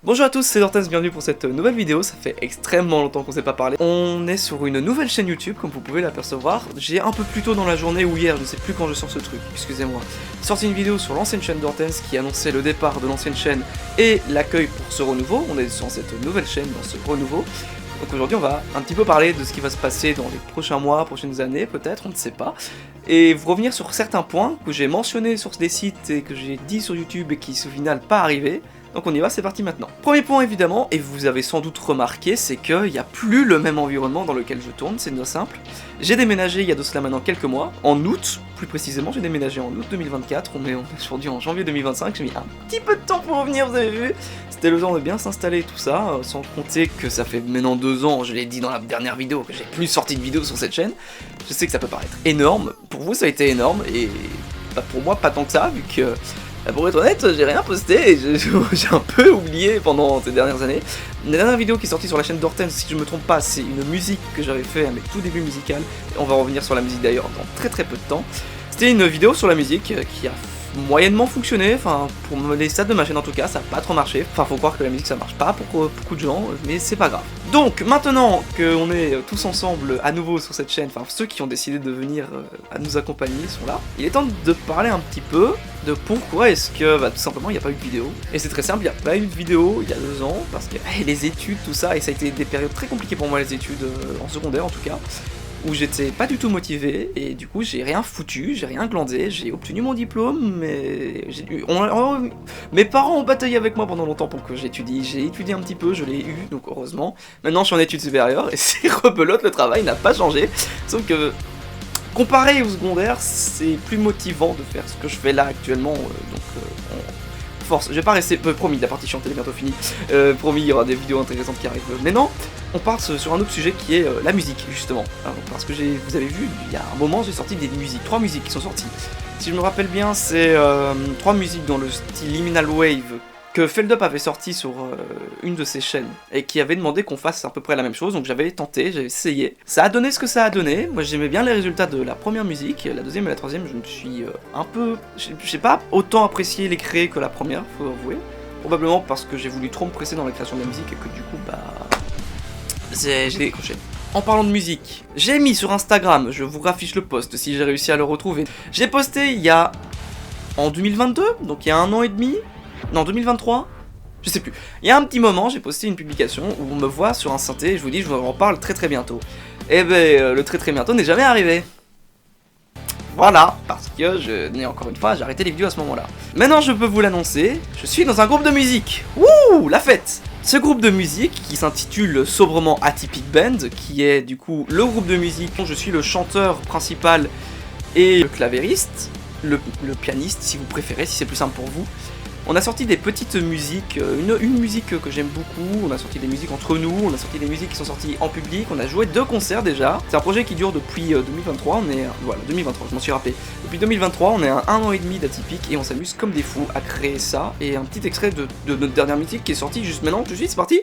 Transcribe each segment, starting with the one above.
Bonjour à tous, c'est Dortens, bienvenue pour cette nouvelle vidéo, ça fait extrêmement longtemps qu'on s'est pas parlé. On est sur une nouvelle chaîne YouTube, comme vous pouvez l'apercevoir. J'ai un peu plus tôt dans la journée ou hier, je ne sais plus quand je sors ce truc, excusez-moi, sorti une vidéo sur l'ancienne chaîne Dortens qui annonçait le départ de l'ancienne chaîne et l'accueil pour ce renouveau. On est sur cette nouvelle chaîne, dans ce renouveau. Donc aujourd'hui on va un petit peu parler de ce qui va se passer dans les prochains mois, prochaines années peut-être, on ne sait pas. Et vous revenir sur certains points que j'ai mentionnés sur des sites et que j'ai dit sur YouTube et qui au final pas arrivé. Donc on y va, c'est parti maintenant. Premier point évidemment, et vous avez sans doute remarqué, c'est qu'il n'y a plus le même environnement dans lequel je tourne, c'est simple. J'ai déménagé il y a de cela maintenant quelques mois, en août, plus précisément j'ai déménagé en août 2024, on est aujourd'hui en janvier 2025, j'ai mis un petit peu de temps pour revenir, vous avez vu. C'était le temps de bien s'installer et tout ça, sans compter que ça fait maintenant 2 ans, je l'ai dit dans la dernière vidéo, que j'ai plus sorti de vidéo sur cette chaîne. Je sais que ça peut paraître énorme, pour vous ça a été énorme, et bah, pour moi pas tant que ça, vu que... Pour être honnête, j'ai rien posté et j'ai un peu oublié pendant ces dernières années. La dernière vidéo qui est sortie sur la chaîne Dortens, si je me trompe pas, c'est une musique que j'avais fait à mes tout débuts musicaux. On va revenir sur la musique d'ailleurs dans très peu de temps. C'était une vidéo sur la musique qui a moyennement fonctionné, enfin pour les stats de ma chaîne en tout cas, ça n'a pas trop marché. Enfin faut croire que la musique ça marche pas pour beaucoup de gens, mais c'est pas grave. Donc maintenant qu'on est tous ensemble à nouveau sur cette chaîne, enfin ceux qui ont décidé de venir à nous accompagner sont là, il est temps de parler un petit peu de pourquoi est-ce que tout simplement il n'y a pas eu de vidéo. Et c'est très simple, il n'y a pas eu de vidéo il y a 2 ans, parce que les études, tout ça, et ça a été des périodes très compliquées pour moi les études, en secondaire en tout cas, où j'étais pas du tout motivé, et du coup j'ai rien foutu, j'ai rien glandé, j'ai obtenu mon diplôme, mais mes parents ont bataillé avec moi pendant longtemps pour que j'étudie, j'ai étudié un petit peu, je l'ai eu, donc heureusement. Maintenant je suis en études supérieures, et c'est rebelote, le travail n'a pas changé, sauf que... comparé au secondaire, c'est plus motivant de faire ce que je fais là actuellement, force. Je vais pas rester... promis, la partie chiante elle est bientôt finie. Promis, il y aura des vidéos intéressantes qui arrivent. Mais non, on part sur un autre sujet qui est la musique, justement. Alors, parce que vous avez vu, il y a un moment, j'ai sorti des musiques. 3 musiques qui sont sorties. Si je me rappelle bien, c'est 3 musiques dans le style Liminal Wave que Feldup avait sorti sur une de ses chaînes et qui avait demandé qu'on fasse à peu près la même chose, donc j'avais tenté, j'avais essayé. Ça a donné ce que ça a donné, moi j'aimais bien les résultats de la première musique, la deuxième et la troisième je me suis un peu... j'ai pas autant apprécié les créer que la première, faut avouer. Probablement parce que j'ai voulu trop me presser dans la création de la musique et que du coup j'ai décroché. En parlant de musique, j'ai mis sur Instagram, je vous raffiche le post si j'ai réussi à le retrouver. J'ai posté il y a... en 2022, donc il y a 1 an et demi. Non, 2023 ? Je sais plus. Il y a un petit moment, j'ai posté une publication où on me voit sur un synthé et je vous dis je vous en parle très bientôt. Et ben, le très bientôt n'est jamais arrivé. Voilà, parce que encore une fois, j'ai arrêté les vidéos à ce moment-là. Maintenant, je peux vous l'annoncer, je suis dans un groupe de musique. Wouh, la fête! Ce groupe de musique, qui s'intitule sobrement Atypic Band, qui est du coup le groupe de musique dont je suis le chanteur principal et le clavériste, le pianiste si vous préférez, si c'est plus simple pour vous. On a sorti des petites musiques, une musique que j'aime beaucoup, on a sorti des musiques entre nous, on a sorti des musiques qui sont sorties en public, on a joué 2 concerts déjà. C'est un projet qui dure depuis 2023, on est... voilà, 2023, je m'en suis rappelé. Depuis 2023, on est à 1 an et demi d'Atypic et on s'amuse comme des fous à créer ça. Et un petit extrait de notre dernière musique qui est sortie juste maintenant, tout de suite, c'est parti.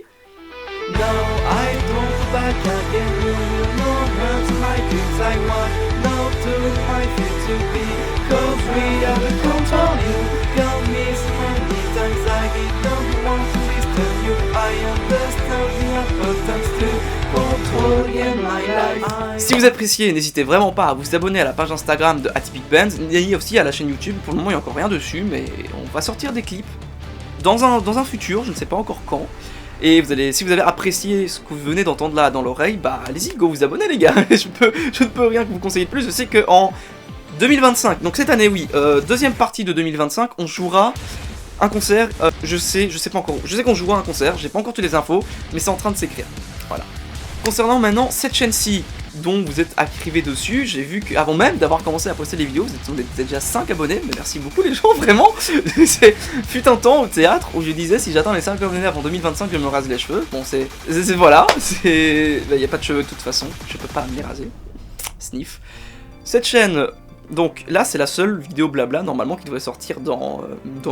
No, I don't back again, no hurts my kids I want, no to my fit to be, cause we are the control you, come miss many times I don't want to listen you, I understand the importance to control in my life. Si vous appréciez, n'hésitez vraiment pas à vous abonner à la page Instagram de Atypic Band, et aussi à la chaîne YouTube, pour le moment il n'y a encore rien dessus, mais on va sortir des clips dans un futur, je ne sais pas encore quand. Et si vous avez apprécié ce que vous venez d'entendre là dans l'oreille, bah allez-y, go vous abonner les gars. Je ne peux rien que vous conseiller de plus. Je sais que en 2025, donc cette année oui, deuxième partie de 2025, on jouera un concert. Je sais pas encore. Je sais qu'on jouera un concert. J'ai pas encore toutes les infos, mais c'est en train de s'écrire. Voilà. Concernant maintenant cette chaîne-ci, dont vous êtes arrivés dessus, j'ai vu qu'avant même d'avoir commencé à poster les vidéos, vous êtes déjà 5 abonnés, mais merci beaucoup les gens, vraiment. Fut un temps au théâtre où je disais si j'atteins les 5 abonnés avant 2025, je me rase les cheveux. Bon, voilà, y a pas de cheveux de toute façon, je peux pas me les raser. Sniff. Cette chaîne, donc là c'est la seule vidéo blabla normalement qui devrait sortir dans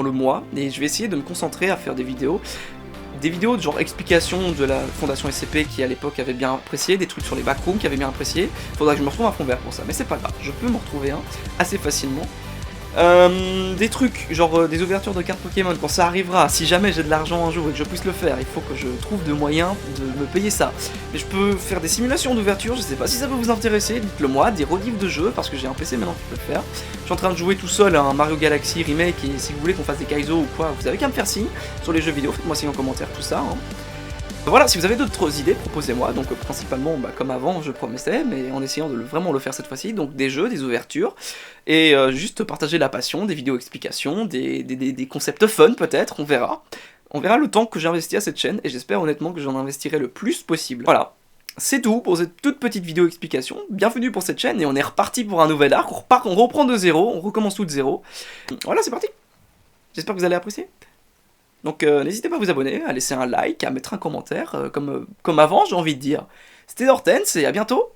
le mois, et je vais essayer de me concentrer à faire des vidéos de genre explication de la fondation SCP qui à l'époque avait bien apprécié, des trucs sur les backrooms qui avaient bien apprécié. Faudra que je me retrouve un fond vert pour ça, mais c'est pas grave, je peux m'en retrouver un assez facilement. Des trucs, genre des ouvertures de cartes Pokémon, quand ça arrivera, si jamais j'ai de l'argent un jour et que je puisse le faire, il faut que je trouve de moyens de me payer ça. Mais je peux faire des simulations d'ouverture, je sais pas si ça peut vous intéresser, dites-le moi, des rediffs de jeux, parce que j'ai un PC maintenant qui peut le faire. Je suis en train de jouer tout seul à un Mario Galaxy Remake, et si vous voulez qu'on fasse des Kaizo ou quoi, vous avez qu'à me faire signe sur les jeux vidéo, faites-moi signe en commentaire, tout ça. Hein. Voilà, si vous avez d'autres idées, proposez-moi, donc principalement, comme avant, je promettais, mais en essayant de vraiment le faire cette fois-ci, donc des jeux, des ouvertures, et juste partager la passion, des vidéos explications, des concepts fun peut-être, on verra. On verra le temps que j'investis à cette chaîne, et j'espère honnêtement que j'en investirai le plus possible. Voilà, c'est tout pour cette toute petite vidéo explication, bienvenue pour cette chaîne, et on est reparti pour un nouvel arc, on reprend de zéro, on recommence tout de zéro. Voilà, c'est parti. J'espère que vous allez apprécier. Donc n'hésitez pas à vous abonner, à laisser un like, à mettre un commentaire, comme avant j'ai envie de dire. C'était Hortense et à bientôt.